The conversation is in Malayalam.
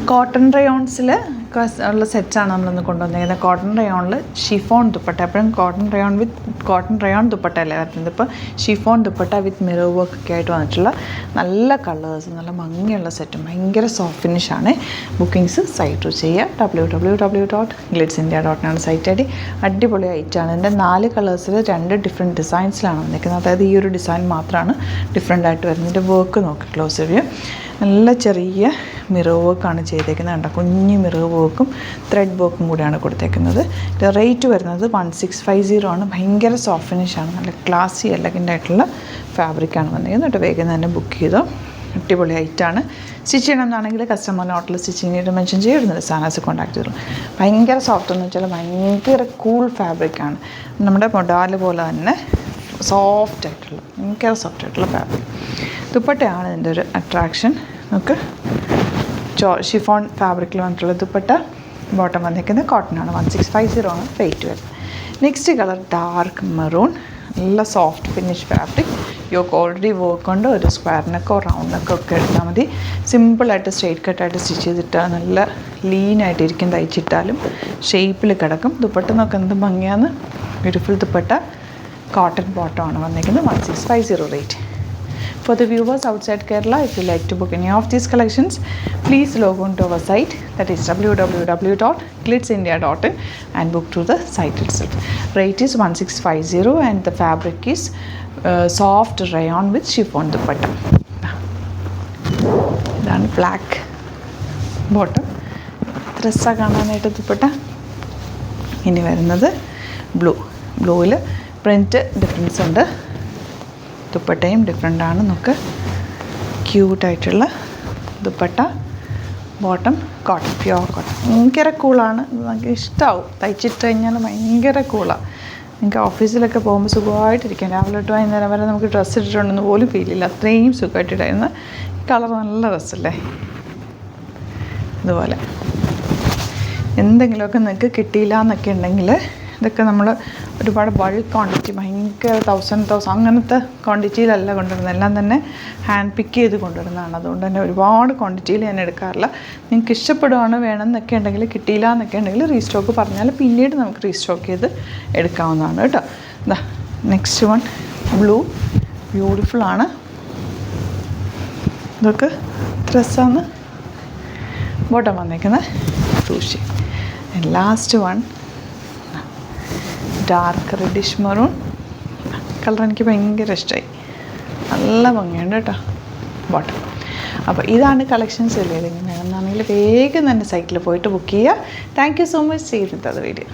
കോട്ടൺ റയോൺസിൽ ഉള്ള സെറ്റാണ് നമ്മളിന്ന് കൊണ്ടുവന്നിരിക്കുന്നത്. കോട്ടൺ റയോണിൽ ഷിഫോൺ ദുപ്പട്ട, എപ്പോഴും കോട്ടൺ റയോൺ ദുപ്പട്ടയല്ലേ വരുന്നത്. ഇപ്പോൾ ഷിഫോൺ ദുപ്പട്ട വിത്ത് മിറർ വർക്ക് ഒക്കെ ആയിട്ട് വന്നിട്ടുള്ള നല്ല കളേഴ്സ്, നല്ല ഭംഗിയുള്ള സെറ്റും ഭയങ്കര സോഫ്റ്റ് ഫിനിഷാണ്. ബുക്കിങ്സ് സൈറ്റ് ചെയ്യുക. www.glitzindia.in site I D. അടിപൊളി ഐറ്റാണ്. ഇതിൻ്റെ 4 കളേഴ്സിൽ 2 ഡിഫറെൻറ്റ് ഡിസൈൻസിലാണ് വന്നിരിക്കുന്നത്. അതായത് ഈ ഒരു ഡിസൈൻ മാത്രമാണ് ഡിഫറെൻ്റ് ആയിട്ട് വരുന്നത്. ഇതിൻ്റെ വർക്ക് നോക്കി ക്ലോസ് റിവ്യൂ. നല്ല ചെറിയ മിറർ വർക്കാണ് ചെയ്തേക്കുന്നത്. കണ്ടോ, കുഞ്ഞ് മിറർ വർക്കും ത്രെഡ് വർക്കും കൂടിയാണ് കൊടുത്തേക്കുന്നത്. റേറ്റ് വരുന്നത് 1650 ആണ്. ഭയങ്കര സോഫ്റ്റ് ഫിനിഷാണ്. നല്ല ക്ലാസി എലഗൻ്റ് ആയിട്ടുള്ള ഫാബ്രിക്കാണ് വന്നിരിക്കുന്നത്. എന്നിട്ട് വേഗം തന്നെ ബുക്ക് ചെയ്തോ. അടിപൊളി ഐറ്റാണ്. സ്റ്റിച്ച് ചെയ്യണമെന്നാണെങ്കിൽ കസ്റ്റമർ നോട്ടിൽ സ്റ്റിച്ചിങ്ങിട്ട് മെൻഷൻ ചെയ്യുന്നുണ്ട്. സാനാസ് കോൺടാക്ട് ചെയ്തു. ഭയങ്കര സോഫ്റ്റ് എന്ന് വെച്ചാൽ ഭയങ്കര കൂൾ ഫാബ്രിക്കാണ്. നമ്മുടെ മൊഡാല് പോലെ തന്നെ സോഫ്റ്റായിട്ടുള്ള ഭയങ്കര സോഫ്റ്റായിട്ടുള്ള ഫാബ്രിക്. ദുപ്പട്ടയാണ് ഇതിൻ്റെ ഒരു അട്രാക്ഷൻ. നമുക്ക് ഷിഫോൺ ഫാബ്രിക്കിൽ വന്നിട്ടുള്ള ദുപ്പട്ട. ബോട്ടം വന്നിരിക്കുന്നത് കോട്ടനാണ്. 1650 ആണ് റേറ്റ് വരുന്നത്. Next colour dark maroon. നല്ല soft finish fabric. Yoke already work കൊണ്ട് ഒരു സ്ക്വയർ നെക്കോ റൗണ്ട് നെക്കോ ഒക്കെ എടുത്താൽ മതി. സിമ്പിളായിട്ട് സ്ട്രെയിറ്റ് കട്ടായിട്ട് സ്റ്റിച്ച് ചെയ്തിട്ടാൽ നല്ല ലീനായിട്ടിരിക്കും. തയ്ച്ചിട്ടാലും ഷേപ്പിൽ കിടക്കും. ദുപ്പട്ട നോക്കാൻ എന്ത് ഭംഗിയാണ്. ബ്യൂട്ടിഫുൾ ദുപ്പട്ട. കോട്ടൺ ബോട്ടമാണ് വന്നിരിക്കുന്നത്. 1650 rate. For the viewers outside Kerala, if you like to book any of these collections, please log on to our site, that is www.glitzindia.in, and book through the site itself. Rate is 1650 and the fabric is soft rayon with chiffon dupatta. Then black bottom. Dressa കാണാനായിട്ട് ദുപ്പട്ട. ഇനി വരുന്നത് ബ്ലൂവിൽ പ്രിൻറ്റ് ഡിഫറൻസ് ഉണ്ട്. ദുപ്പട്ടയും ഡിഫറെൻ്റാണ്. നമുക്ക് ക്യൂട്ടായിട്ടുള്ള ദുപ്പട്ട. Bottom cotton, pure cotton. ഭയങ്കര കൂളാണ്. നമുക്ക് ഇഷ്ടമാവും. തയ്ച്ചിട്ട് കഴിഞ്ഞാൽ ഭയങ്കര കൂളാണ്. നിങ്ങൾക്ക് ഓഫീസിലൊക്കെ പോകുമ്പോൾ സുഖമായിട്ടിരിക്കാം. രാവിലെ തൊട്ട് വൈകുന്നേരം വരെ നമുക്ക് ഡ്രസ്സ് ഇട്ടിട്ടുണ്ടെന്ന് പോലും ഫീൽ ഇല്ല. അത്രയും സുഖമായിട്ടിട്ടായിരുന്നു. കളർ നല്ല രസമല്ലേ. ഇതുപോലെ എന്തെങ്കിലുമൊക്കെ നിങ്ങൾക്ക് കിട്ടിയില്ല എന്നൊക്കെ ഉണ്ടെങ്കിൽ ഇതൊക്കെ നമ്മൾ ഒരുപാട് ബൾക്ക് ക്വാണ്ടിറ്റി, ഭയങ്കര 1000 അങ്ങനത്തെ ക്വാണ്ടിറ്റിയിലല്ല കൊണ്ടുവരുന്നത്. എല്ലാം തന്നെ ഹാൻഡ് പിക്ക് ചെയ്ത് കൊണ്ടുവരുന്നതാണ്. അതുകൊണ്ട് തന്നെ ഒരുപാട് ക്വാണ്ടിറ്റിയിൽ ഞാൻ എടുക്കാറില്ല. നിങ്ങൾക്ക് ഇഷ്ടപ്പെടുകയാണ് വേണമെന്നൊക്കെ ഉണ്ടെങ്കിൽ, കിട്ടിയില്ല എന്നൊക്കെ ഉണ്ടെങ്കിൽ റീസ്റ്റോക്ക് പറഞ്ഞാൽ പിന്നീട് നമുക്ക് റീസ്റ്റോക്ക് ചെയ്ത് എടുക്കാവുന്നതാണ് കേട്ടോ. ഇതാ നെക്സ്റ്റ് വൺ ബ്ലൂ. ബ്യൂട്ടിഫുള്ളാണ്. ഇതൊക്കെ ഡ്രസ്സാണ്. ബോട്ടം വന്നേക്കുന്നത് blue shade. And last one dark reddish maroon. Colour എനിക്ക് ഭയങ്കര ഇഷ്ടമായി. നല്ല ഭംഗിയുണ്ട് കേട്ടോ ബോട്ടം. അപ്പോൾ ഇതാണ് കളക്ഷൻസ്. ഇല്ലേ, ഇങ്ങനെ വേണമെന്നാണെങ്കിൽ വേഗം തന്നെ സൈറ്റിൽ പോയിട്ട് ബുക്ക് ചെയ്യുക. Thank you so much. ചെയ്തിട്ടത് വീഡിയോ.